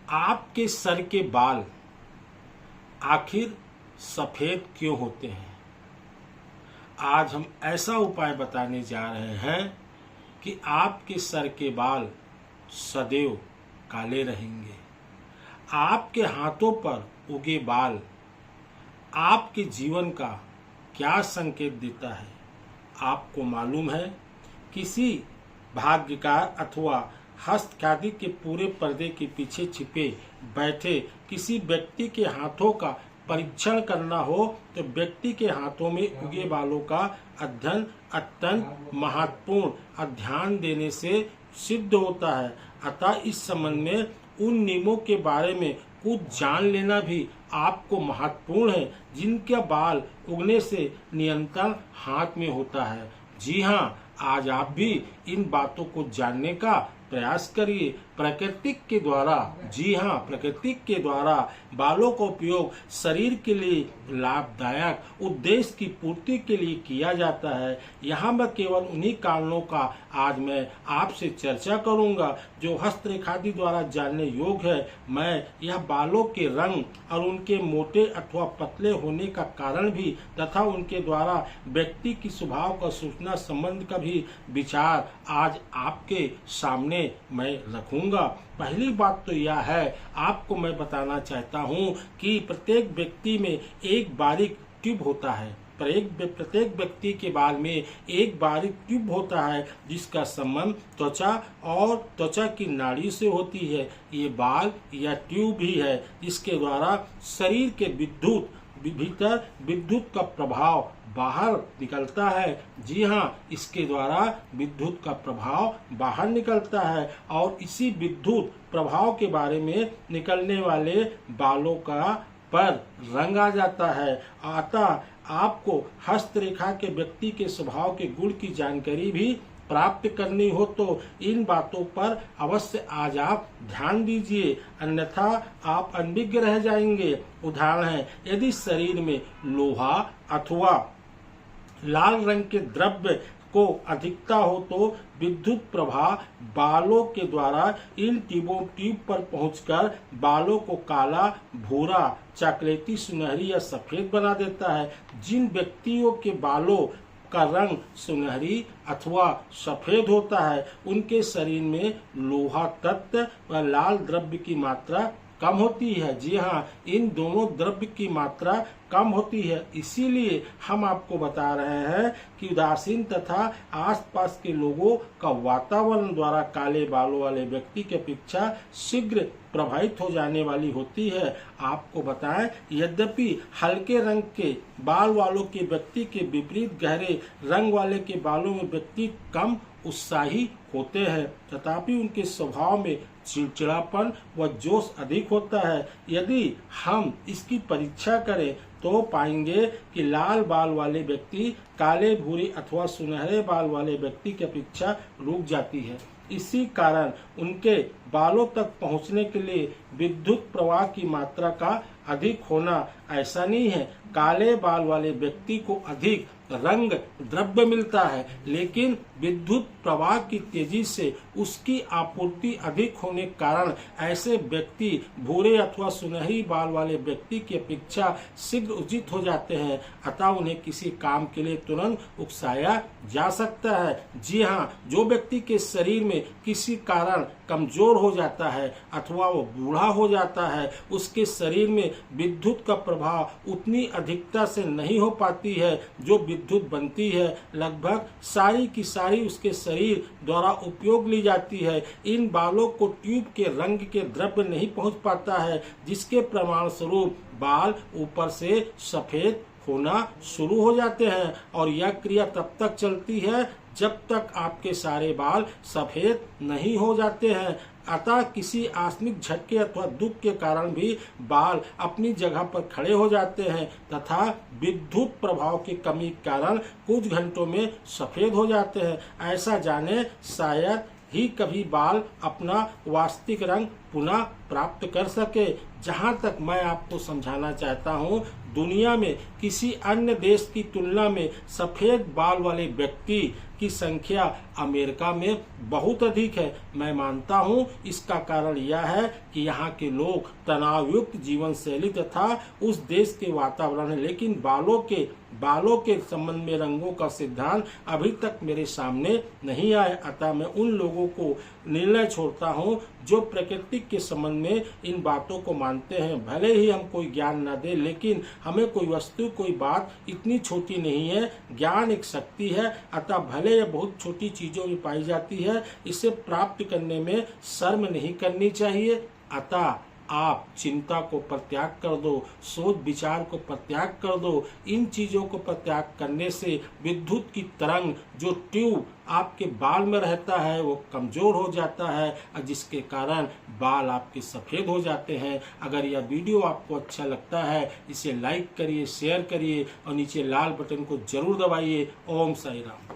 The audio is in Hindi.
आपके सर के बाल आखिर सफेद क्यों होते हैं? आज हम ऐसा उपाय बताने जा रहे हैं कि आपके सर के बाल सदैव काले रहेंगे। आपके हाथों पर उगे बाल आपके जीवन का क्या संकेत देता है? आपको मालूम है, किसी भाग्यकार अथवा हस्तख्याति के पूरे पर्दे के पीछे छिपे बैठे किसी व्यक्ति के हाथों का परीक्षण करना हो तो व्यक्ति के हाथों में उगे बालों का अध्ययन अत्यंत महत्वपूर्ण अध्ययन देने से सिद्ध होता है। अतः इस संबंध में उन नियमों के बारे में कुछ जान लेना भी आपको महत्वपूर्ण है जिनके बाल उगने से नियंत्रण हाथ में होता है। जी हाँ, आज आप भी इन बातों को जानने का प्रयास करिए। प्राकृतिक के द्वारा, जी हाँ, प्राकृतिक के द्वारा बालों का उपयोग शरीर के लिए लाभदायक उद्देश्य की पूर्ति के लिए किया जाता है। यहाँ मैं केवल उन्हीं कारणों का आज मैं आपसे चर्चा करूँगा जो हस्तरेखादि द्वारा जानने योग्य है। मैं यह बालों के रंग और उनके मोटे अथवा पतले होने का कारण भी तथा उनके द्वारा व्यक्ति की स्वभाव का सूचना संबंध का भी विचार आज आपके सामने मैं रखूंगा। पहली बात तो यह है, आपको मैं बताना चाहता हूं कि प्रत्येक व्यक्ति में एक बारीक ट्यूब होता है। प्रत्येक व्यक्ति के बाल में एक बारीक ट्यूब होता है जिसका संबंध त्वचा और त्वचा की नाड़ी से होती है। ये बाल या ट्यूब ही है जिसके द्वारा शरीर के भीतर विद्युत का प्रभाव बाहर निकलता है। जी हाँ, इसके द्वारा विद्युत का प्रभाव बाहर निकलता है और इसी विद्युत प्रभाव के बारे में निकलने वाले बालों का पर रंग आ जाता है। अतः आपको हस्तरेखा के व्यक्ति के स्वभाव के गुण की जानकारी भी प्राप्त करनी हो तो इन बातों पर अवश्य आज आप ध्यान दीजिए, अन्यथा आप अनभिज्ञ रह जाएंगे। उदाहरण है, यदि शरीर में लोहा अथवा लाल रंग के द्रव्य को अधिकता हो तो विद्युत प्रवाह बालों के द्वारा इन ट्यूब पर पहुंचकर बालों को काला, भूरा, चॉकलेटी, सुनहरी या सफेद बना देता है। जिन व्यक्तियों के बालों का रंग सुनहरी अथवा सफेद होता है उनके शरीर में लोहा तत्व व लाल द्रव्य की मात्रा कम होती है। जी हाँ, इन दोनों द्रव्य की मात्रा कम होती है। इसीलिए हम आपको बता रहे हैं कि उदासीन तथा आसपास के लोगों का वातावरण द्वारा काले बालों वाले व्यक्ति की अपेक्षा शीघ्र प्रभावित हो जाने वाली होती है। आपको बताएं, यद्यपि हल्के रंग के बाल वालों के व्यक्ति के विपरीत गहरे रंग वाले के बालों में व्यक्ति कम उत्साही होते हैं, तथापि उनके स्वभाव में चिड़चिड़ापन व जोश अधिक होता है। यदि हम इसकी परीक्षा करें तो पाएंगे कि लाल बाल वाले व्यक्ति काले, भूरे अथवा सुनहरे बाल वाले व्यक्ति की अपेक्षा रुक जाती है। इसी कारण उनके बालों तक पहुंचने के लिए विद्युत प्रवाह की मात्रा का अधिक होना ऐसा नहीं है। काले बाल वाले व्यक्ति को अधिक रंग द्रव्य मिलता है, लेकिन विद्युत प्रवाह की तेजी से उसकी आपूर्ति अधिक होने के कारण ऐसे व्यक्ति भूरे अथवा सुनहरी बाल वाले व्यक्ति की अपेक्षा शीघ्र उचित हो जाते हैं। अतः उन्हें किसी काम के लिए तुरंत उकसाया जा सकता है। जी हाँ, जो व्यक्ति के शरीर में किसी कारण कमजोर हो जाता है अथवा वो बूढ़ा हो जाता है, उसके शरीर में विद्युत का प्रभाव उतनी अधिकता से नहीं हो पाती है जो विद्युत बनती है। लगभग सारी की सारी उसके शरीर द्वारा उपयोग ली जाती है। इन बालों को ट्यूब के रंग के द्रव्य नहीं पहुंच पाता है, जिसके प्रमाण स्वरूप बाल ऊपर से सफेद होना शुरू हो जाते हैं और यह क्रिया तब तक चलती है जब तक आपके सारे बाल सफेद नहीं हो जाते हैं। अतः किसी आकस्मिक झटके अथवा दुख के कारण भी बाल अपनी जगह पर खड़े हो जाते हैं तथा विद्युत प्रभाव की कमी के कारण कुछ घंटों में सफेद हो जाते हैं। ऐसा जाने शायद ही कभी बाल अपना वास्तविक रंग पुनः प्राप्त कर सके। जहां तक मैं आपको समझाना चाहता हूं, दुनिया में किसी अन्य देश की तुलना में सफेद बाल वाले व्यक्ति की संख्या अमेरिका में बहुत अधिक है। मैं मानता हूं इसका कारण यह है कि यहाँ के लोग तनावयुक्त जीवन शैली तथा उस देश के वातावरण है। लेकिन बालों के संबंध में रंगों का सिद्धांत अभी तक मेरे सामने नहीं आया। अतः मैं उन लोगों को निर्णय छोड़ता हूं जो प्रकृति के संबंध में इन बातों को मानते हैं। भले ही हम कोई ज्ञान न दे, लेकिन हमें कोई वस्तु, कोई बात इतनी छोटी नहीं है। ज्ञान एक शक्ति है, अतः भले यह बहुत छोटी चीजों में पाई जाती है, इसे प्राप्त करने में शर्म नहीं करनी चाहिए। अतः आप चिंता को परित्याग कर दो, सोच विचार को परित्याग कर दो। इन चीजों को परित्याग करने से विद्युत की तरंग, जो ट्यूब आपके बाल में रहता है, वो कमजोर हो जाता है, और जिसके कारण बाल आपके सफेद हो जाते हैं। अगर यह वीडियो आपको अच्छा लगता है, इसे लाइक करिए, शेयर करिए और नीचे लाल बटन को जरूर दबाइए। ओम साई राम।